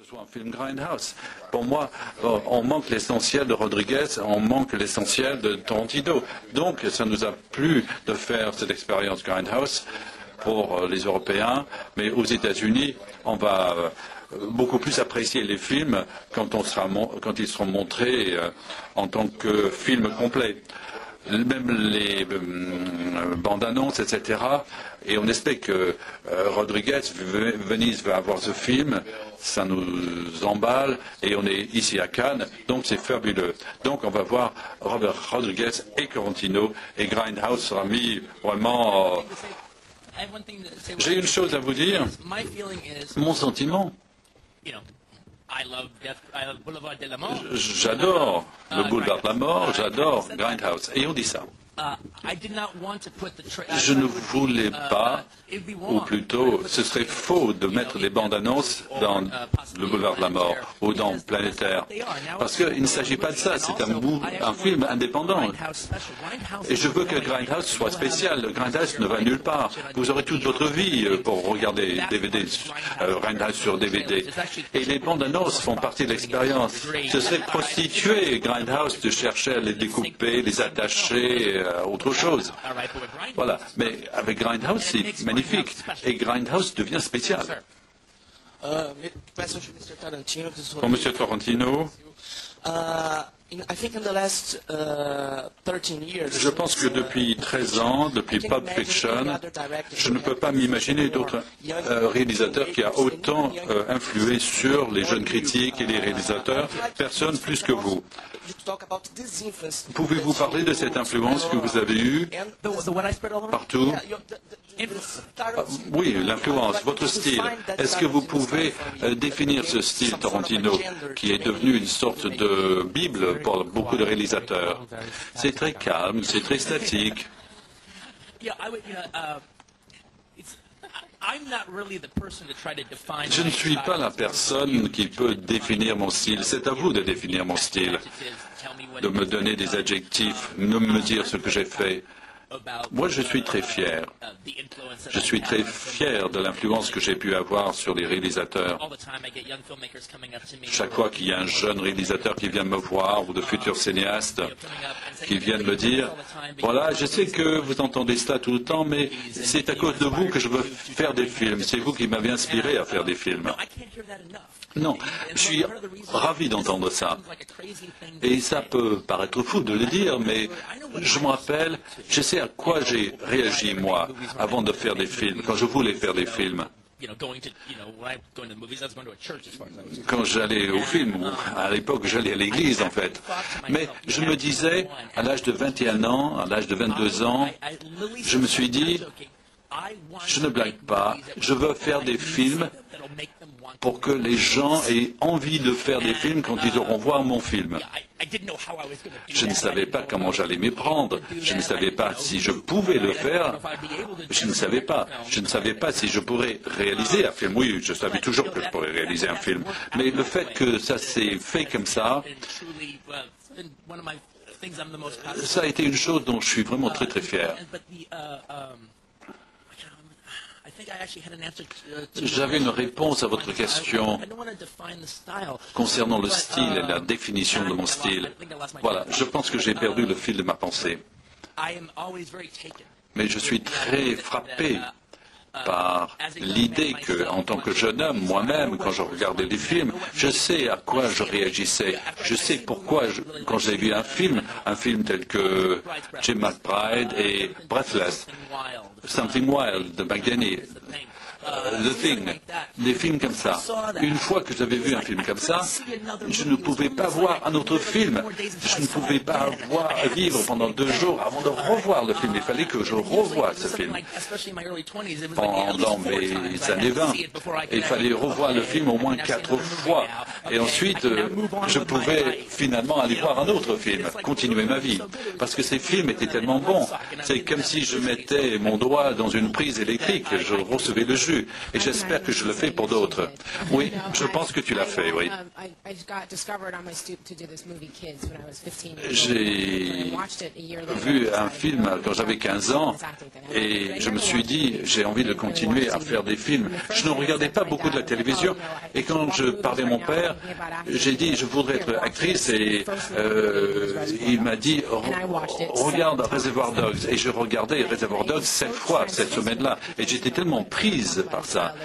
soit un film Grindhouse. Pour moi, on manque l'essentiel de Rodriguez, on manque l'essentiel de Tarantino. Donc, ça nous a plu de faire cette expérience Grindhouse pour les Européens, mais aux États-Unis, on va beaucoup plus apprécier les films quand ils seront montrés en tant que film complet. Même les bandes annonces, etc. Et on espère que Rodriguez, Venise va avoir ce film, ça nous emballe, et on est ici à Cannes, donc c'est fabuleux. Donc on va voir Robert Rodriguez et Tarantino, et Grindhouse sera mis vraiment... J'ai une chose à vous dire, mon sentiment. J'adore le boulevard de la mort, j'adore Grindhouse. Et on dit ça. Je ne voulais pas, ou plutôt, ce serait faux de mettre les bandes annonces dans le boulevard de la mort ou dans Planétaire. Parce qu'il ne s'agit pas de ça, c'est un film indépendant. Et je veux que Grindhouse soit spécial. Grindhouse ne va nulle part. Vous aurez toute votre vie pour regarder DVD, Grindhouse sur DVD. Et les bandes annonces font partie de l'expérience. Ce serait prostituer Grindhouse de chercher à les découper, les attacher, autre chose. Voilà. Mais avec Grindhouse, c'est magnifique. Et Grindhouse devient spécial. Pour M. Tarantino, je pense que depuis 13 ans, depuis Pulp Fiction, je ne peux pas m'imaginer d'autres réalisateurs qui a autant influé sur les jeunes critiques et les réalisateurs. Personne plus que vous. Pouvez-vous parler de cette influence que vous avez eue partout? Oui, l'influence, votre style. Est-ce que vous pouvez définir ce style Tarantino qui est devenu une sorte de Bible pour beaucoup de réalisateurs? C'est très calme, c'est très statique. Je ne suis pas la personne qui peut définir mon style. C'est à vous de définir mon style, de me donner des adjectifs, de me dire ce que j'ai fait. Moi, je suis très fier. Je suis très fier de l'influence que j'ai pu avoir sur les réalisateurs. Chaque fois qu'il y a un jeune réalisateur qui vient me voir ou de futurs cinéastes qui viennent me dire « Voilà, je sais que vous entendez ça tout le temps, mais c'est à cause de vous que je veux faire des films. C'est vous qui m'avez inspiré à faire des films. » Non, je suis ravi d'entendre ça. Et ça peut paraître fou de le dire, mais je me rappelle, je sais à quoi j'ai réagi, moi, avant de faire des films, quand je voulais faire des films. Quand j'allais au film, ou à l'époque j'allais à l'église en fait. Mais je me disais, à l'âge de 21 ans, à l'âge de 22 ans, je me suis dit, je ne blague pas, je veux faire des films pour que les gens aient envie de faire des films quand ils auront voir mon film. Je ne savais pas comment j'allais m'y prendre. Je ne savais pas si je pouvais le faire. Je ne savais pas. Je ne savais pas si je pourrais réaliser un film. Oui, je savais toujours que je pourrais réaliser un film. Mais le fait que ça s'est fait comme ça, ça a été une chose dont je suis vraiment très très fier. J'avais une réponse à votre question concernant le style et la définition de mon style. Voilà, je pense que j'ai perdu le fil de ma pensée. Mais je suis très frappé par l'idée que, en tant que jeune homme, moi-même, quand je regardais des films, je sais à quoi je réagissais. Je sais pourquoi, quand j'ai vu un film tel que Jim McBride et Breathless, Something Wild de McGinney, The Thing, des films comme ça. Une fois que j'avais vu un film comme ça, je ne pouvais pas voir un autre film. Je ne pouvais pas vivre pendant 2 jours avant de revoir le film. Il fallait que je revoie ce film. Pendant mes années 20, il fallait revoir le film au moins 4 fois. Et ensuite, je pouvais finalement aller voir un autre film, continuer ma vie. Parce que ces films étaient tellement bons. C'est comme si je mettais mon doigt dans une prise électrique, je recevais le jus. vu. Et j'espère que je le fais pour d'autres. Oui, je pense que tu l'as fait, oui. J'ai vu un film quand j'avais 15 ans et je me suis dit, j'ai envie de continuer à faire des films. Je ne regardais pas beaucoup de la télévision et quand je parlais à mon père, j'ai dit, je voudrais être actrice et il m'a dit, regarde Reservoir Dogs. Et je regardais Reservoir Dogs 7 fois cette semaine-là et j'étais tellement prise par ça.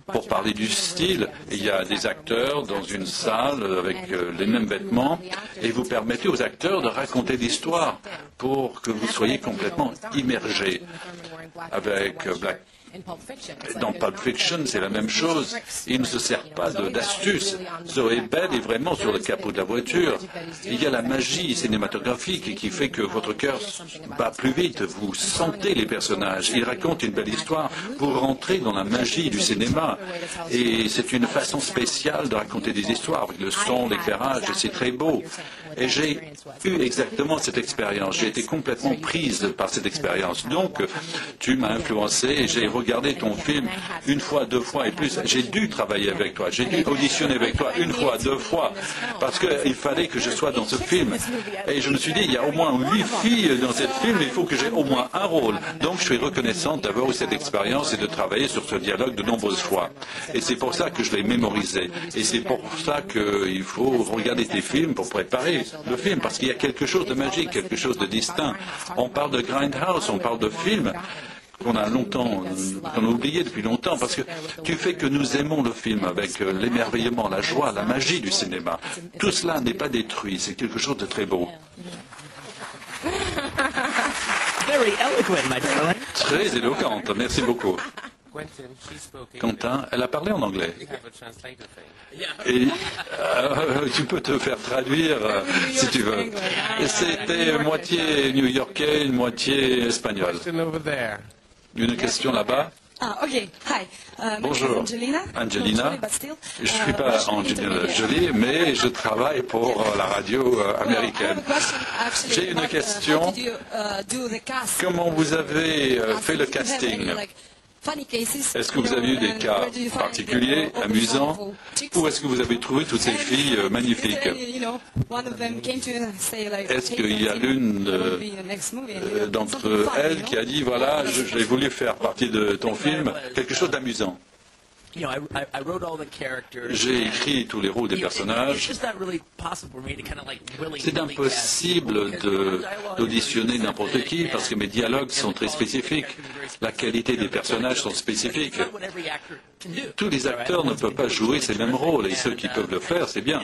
Pour parler du style, il y a des acteurs dans une salle avec les mêmes vêtements et vous permettez aux acteurs de raconter l'histoire pour que vous soyez complètement immergés. Avec dans Pulp Fiction, c'est la même chose. Il ne se sert pas d'astuces. Zoé Bell est vraiment sur le capot de la voiture. Il y a la magie cinématographique qui fait que votre cœur bat plus vite. Vous sentez les personnages. Ils racontent une belle histoire. Vous rentrez dans la magie du cinéma. Et c'est une façon spéciale de raconter des histoires avec le son, l'éclairage. C'est très beau. Et j'ai eu exactement cette expérience. J'ai été complètement prise par cette expérience. Donc, tu m'as influencé et j'ai regardé ton film une fois, 2 fois et plus. J'ai dû travailler avec toi. J'ai dû auditionner avec toi 1 fois, 2 fois. Parce qu'il fallait que je sois dans ce film. Et je me suis dit, il y a au moins 8 filles dans ce film. Il faut que j'ai au moins un rôle. Donc, je suis reconnaissante d'avoir eu cette expérience et de travailler sur ce dialogue de nombreuses fois. Et c'est pour ça que je l'ai mémorisé. Et c'est pour ça qu'il faut regarder tes films pour préparer le film, parce qu'il y a quelque chose de magique, quelque chose de distinct. On parle de Grindhouse, on parle de films qu'on a oublié depuis longtemps, parce que tu fais que nous aimons le film avec l'émerveillement, la joie, la magie du cinéma. Tout cela n'est pas détruit, c'est quelque chose de très beau. Très éloquente, merci beaucoup. Quentin, elle a parlé en anglais. Et tu peux te faire traduire si tu veux. C'était moitié new-yorkais, moitié espagnol. Une question là-bas. Bonjour, Angelina. Je ne suis pas Angelina Jolie, mais je travaille pour la radio américaine. J'ai une question. Comment vous avez fait le casting ? Est-ce que vous avez eu des cas particuliers, amusants, ou est-ce que vous avez trouvé toutes ces filles magnifiques? Est-ce qu'il y a l'une d'entre elles qui a dit, voilà, j'ai voulu faire partie de ton film, quelque chose d'amusant? J'ai écrit tous les rôles des personnages. C'est impossible d'auditionner n'importe qui parce que mes dialogues sont très spécifiques. La qualité des personnages sont spécifiques. Tous les acteurs ne peuvent pas jouer ces mêmes rôles et ceux qui peuvent le faire, c'est bien.